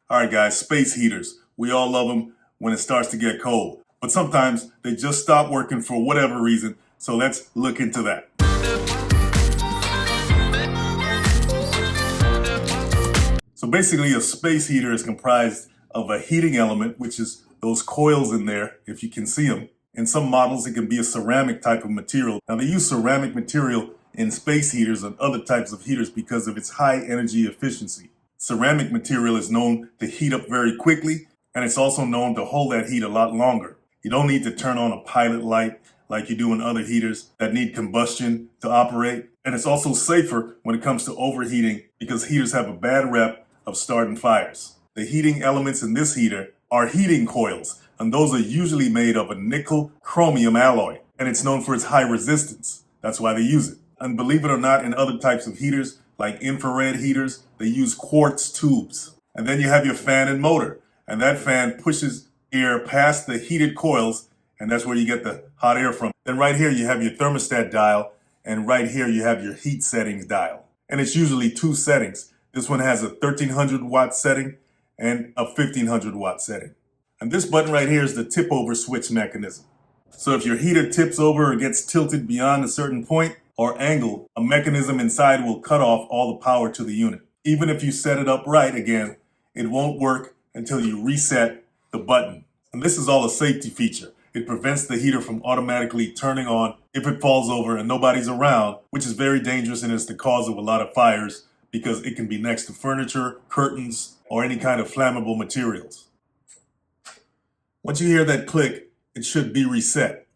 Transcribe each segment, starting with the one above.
All right, guys, space heaters. We all love them when it starts to get cold, but sometimes they just stop working for whatever reason. So let's look into that. So basically, a space heater is comprised of a heating element, which is those coils in there, if you can see them. In some models, it can be a ceramic type of material. Now, they use ceramic material in space heaters and other types of heaters because of its high energy efficiency. Ceramic material is known to heat up very quickly, and it's also known to hold that heat a lot longer. You don't need to turn on a pilot light like you do in other heaters that need combustion to operate. And it's also safer when it comes to overheating because heaters have a bad rep of starting fires. The heating elements in this heater are heating coils, and those are usually made of a nickel chromium alloy, and it's known for its high resistance. That's why they use it. And believe it or not, in other types of heaters, like infrared heaters, they use quartz tubes. And then you have your fan and motor, and that fan pushes air past the heated coils, and that's where you get the hot air from. Then right here you have your thermostat dial, and right here you have your heat settings dial. And it's usually two settings. This one has a 1300 watt setting and a 1500 watt setting. And this button right here is the tip-over switch mechanism. So if your heater tips over or gets tilted beyond a certain point or angle, a mechanism inside will cut off all the power to the unit. Even if you set it up right again, it won't work until you reset the button. And this is all a safety feature. It prevents the heater from automatically turning on if it falls over and nobody's around, which is very dangerous and is the cause of a lot of fires because it can be next to furniture, curtains, or any kind of flammable materials. Once you hear that click, it should be reset.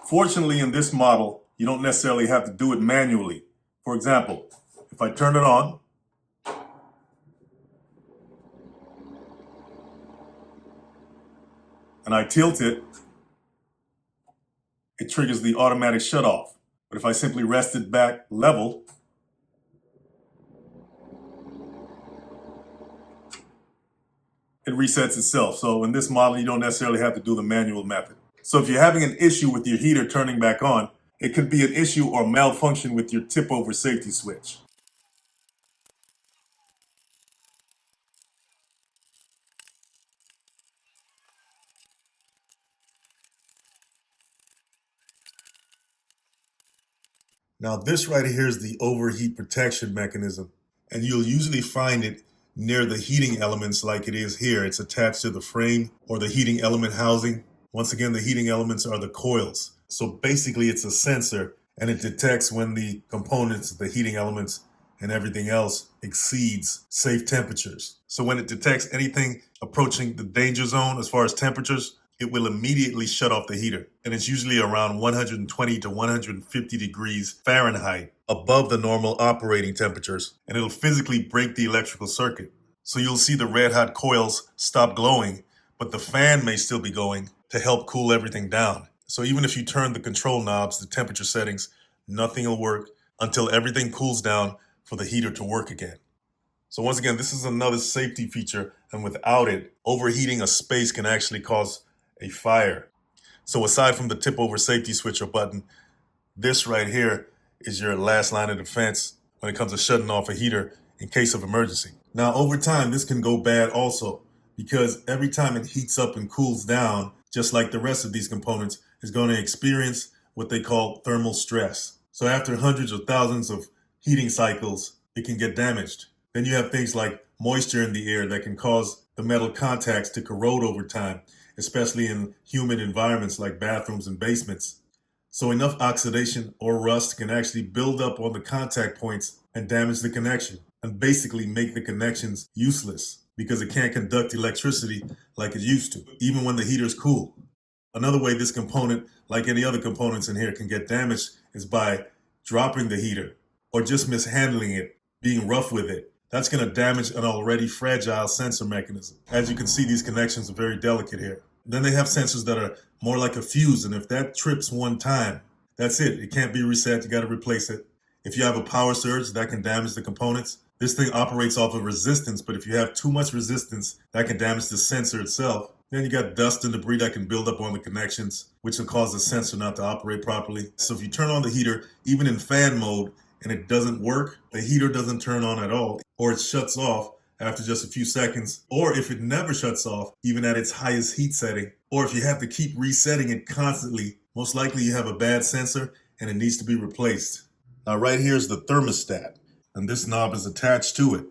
Fortunately, in this model, you don't necessarily have to do it manually. For example, if I turn it on, and I tilt it, it triggers the automatic shutoff. But if I simply rest it back level, it resets itself. So in this model, you don't necessarily have to do the manual method. So if you're having an issue with your heater turning back on, it could be an issue or malfunction with your tip-over safety switch. Now this right here is the overheat protection mechanism, and you'll usually find it near the heating elements like it is here. It's attached to the frame or the heating element housing. Once again, the heating elements are the coils. So basically it's a sensor, and it detects when the components, the heating elements, and everything else exceeds safe temperatures. So when it detects anything approaching the danger zone as far as temperatures, it will immediately shut off the heater. And it's usually around 120 to 150 degrees Fahrenheit above the normal operating temperatures. And it'll physically break the electrical circuit. So you'll see the red hot coils stop glowing, but the fan may still be going to help cool everything down. So even if you turn the control knobs, the temperature settings, nothing will work until everything cools down for the heater to work again. So once again, this is another safety feature, and without it, overheating a space can actually cause a fire. So aside from the tip-over safety switch or button, this right here is your last line of defense when it comes to shutting off a heater in case of emergency. Now, over time, this can go bad also, because every time it heats up and cools down, just like the rest of these components, is going to experience what they call thermal stress. So after hundreds or thousands of heating cycles, it can get damaged. Then you have things like moisture in the air that can cause the metal contacts to corrode over time, especially in humid environments like bathrooms and basements. So enough oxidation or rust can actually build up on the contact points and damage the connection, and basically make the connections useless because it can't conduct electricity like it used to, even when the heater is cool. Another way this component, like any other components in here, can get damaged is by dropping the heater or just mishandling it, being rough with it. That's going to damage an already fragile sensor mechanism. As you can see, these connections are very delicate here. Then they have sensors that are more like a fuse, and if that trips one time, that's it. It can't be reset. You got to replace it. If you have a power surge, that can damage the components. This thing operates off of resistance, but if you have too much resistance, that can damage the sensor itself. Then you got dust and debris that can build up on the connections, which will cause the sensor not to operate properly. So if you turn on the heater, even in fan mode, and it doesn't work, the heater doesn't turn on at all, or it shuts off, after just a few seconds, or if it never shuts off, even at its highest heat setting, or if you have to keep resetting it constantly, most likely you have a bad sensor and it needs to be replaced. Now right here is the thermostat, and this knob is attached to it.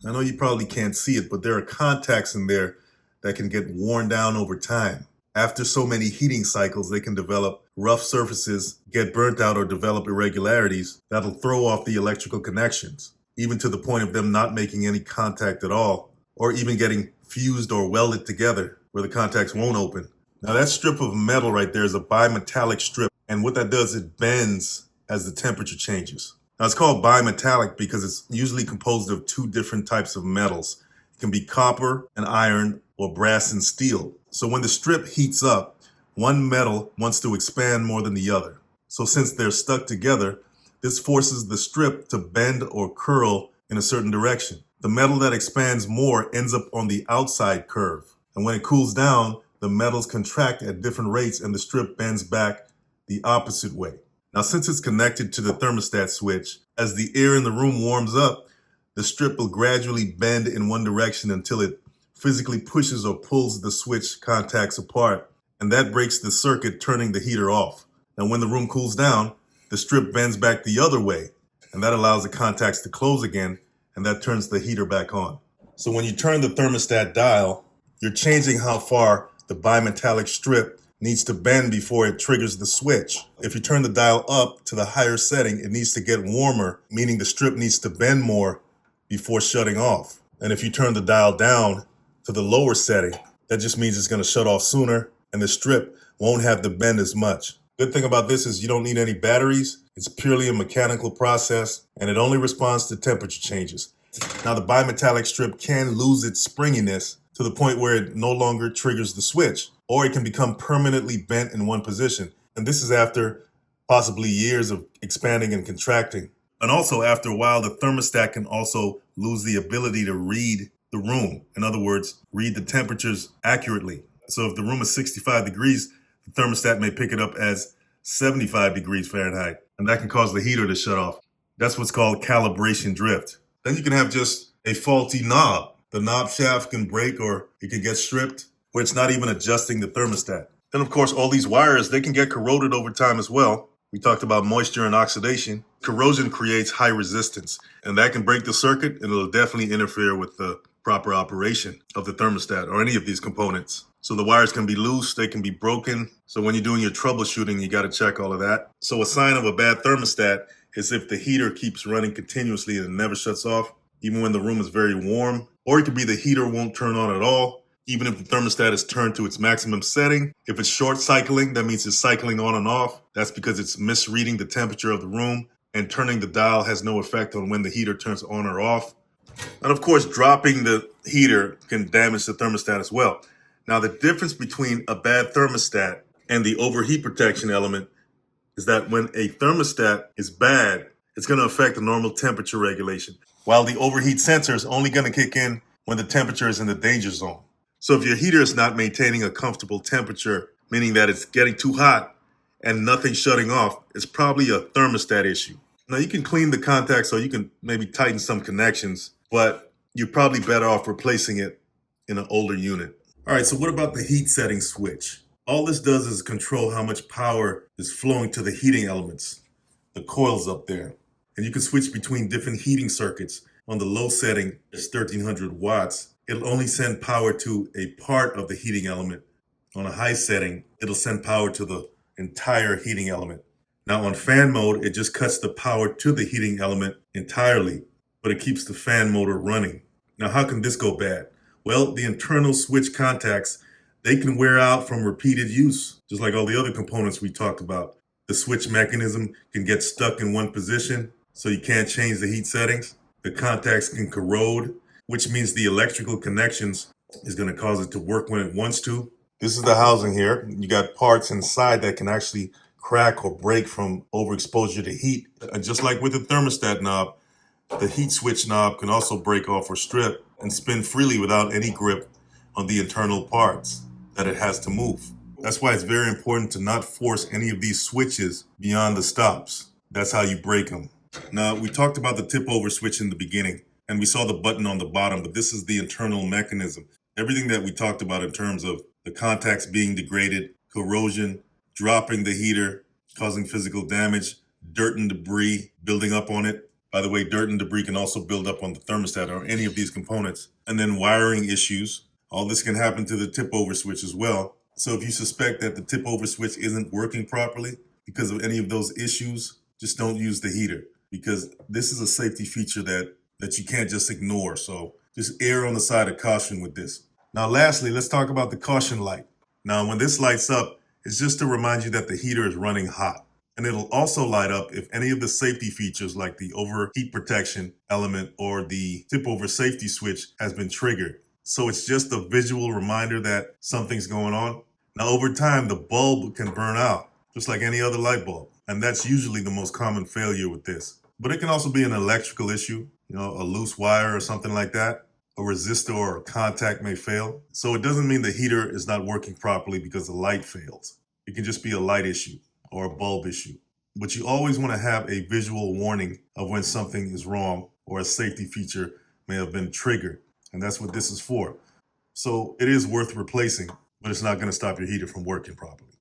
I know you probably can't see it, but there are contacts in there that can get worn down over time. After so many heating cycles, they can develop rough surfaces, get burnt out, or develop irregularities that'll throw off the electrical connections, even to the point of them not making any contact at all, or even getting fused or welded together where the contacts won't open. Now that strip of metal right there is a bimetallic strip, and what that does, it bends as the temperature changes. Now it's called bimetallic because it's usually composed of two different types of metals. It can be copper and iron, or brass and steel. So when the strip heats up, one metal wants to expand more than the other. So since they're stuck together, this forces the strip to bend or curl in a certain direction. The metal that expands more ends up on the outside curve. And when it cools down, the metals contract at different rates and the strip bends back the opposite way. Now, since it's connected to the thermostat switch, as the air in the room warms up, the strip will gradually bend in one direction until it physically pushes or pulls the switch contacts apart, and that breaks the circuit, turning the heater off. Now, when the room cools down, the strip bends back the other way, and that allows the contacts to close again, and that turns the heater back on. So when you turn the thermostat dial, you're changing how far the bimetallic strip needs to bend before it triggers the switch. If you turn the dial up to the higher setting, it needs to get warmer, meaning the strip needs to bend more before shutting off. And if you turn the dial down to the lower setting, that just means it's going to shut off sooner and the strip won't have to bend as much. Good thing about this is you don't need any batteries. It's purely a mechanical process and it only responds to temperature changes. Now the bimetallic strip can lose its springiness to the point where it no longer triggers the switch, or it can become permanently bent in one position. And this is after possibly years of expanding and contracting. And also after a while, the thermostat can also lose the ability to read the room. In other words, read the temperatures accurately. So if the room is 65 degrees, the thermostat may pick it up as 75 degrees Fahrenheit, and that can cause the heater to shut off. That's what's called calibration drift. Then you can have just a faulty knob. The knob shaft can break or it can get stripped where it's not even adjusting the thermostat. Then of course, all these wires, they can get corroded over time as well. We talked about moisture and oxidation. Corrosion creates high resistance, and that can break the circuit and it'll definitely interfere with the proper operation of the thermostat or any of these components. So the wires can be loose, they can be broken. So when you're doing your troubleshooting, you got to check all of that. So a sign of a bad thermostat is if the heater keeps running continuously and it never shuts off, even when the room is very warm. Or it could be the heater won't turn on at all, even if the thermostat is turned to its maximum setting. If it's short cycling, that means it's cycling on and off. That's because it's misreading the temperature of the room, and turning the dial has no effect on when the heater turns on or off. And of course, dropping the heater can damage the thermostat as well. Now, the difference between a bad thermostat and the overheat protection element is that when a thermostat is bad, it's going to affect the normal temperature regulation, while the overheat sensor is only going to kick in when the temperature is in the danger zone. So if your heater is not maintaining a comfortable temperature, meaning that it's getting too hot and nothing shutting off, it's probably a thermostat issue. Now, you can clean the contacts or you can maybe tighten some connections, but you're probably better off replacing it in an older unit. All right, so what about the heat setting switch? All this does is control how much power is flowing to the heating elements, the coils up there. And you can switch between different heating circuits. On the low setting, it's 1300 watts. It'll only send power to a part of the heating element. On a high setting, it'll send power to the entire heating element. Now on fan mode, it just cuts the power to the heating element entirely, but it keeps the fan motor running. Now how can this go bad? Well, the internal switch contacts, they can wear out from repeated use, just like all the other components we talked about. The switch mechanism can get stuck in one position, so you can't change the heat settings. The contacts can corrode, which means the electrical connections is going to cause it to work when it wants to. This is the housing here. You got parts inside that can actually crack or break from overexposure to heat. And just like with the thermostat knob, the heat switch knob can also break off or strip and spin freely without any grip on the internal parts that it has to move. That's why it's very important to not force any of these switches beyond the stops. That's how you break them. Now, we talked about the tip over switch in the beginning. And we saw the button on the bottom, but this is the internal mechanism. Everything that we talked about in terms of the contacts being degraded, corrosion, dropping the heater, causing physical damage, dirt and debris building up on it. By the way, dirt and debris can also build up on the thermostat or any of these components. And then wiring issues. All this can happen to the tip-over switch as well. So if you suspect that the tip-over switch isn't working properly because of any of those issues, just don't use the heater, because this is a safety feature that you can't just ignore. So just err on the side of caution with this. Now, lastly, let's talk about the caution light. Now, when this lights up, it's just to remind you that the heater is running hot. And it'll also light up if any of the safety features like the overheat protection element or the tip-over safety switch has been triggered. So it's just a visual reminder that something's going on. Now, over time, the bulb can burn out, just like any other light bulb. And that's usually the most common failure with this. But it can also be an electrical issue, a loose wire or something like that. A resistor or a contact may fail. So it doesn't mean the heater is not working properly because the light fails. It can just be a light issue or a bulb issue. But you always want to have a visual warning of when something is wrong or a safety feature may have been triggered. And that's what this is for. So it is worth replacing, but it's not going to stop your heater from working properly.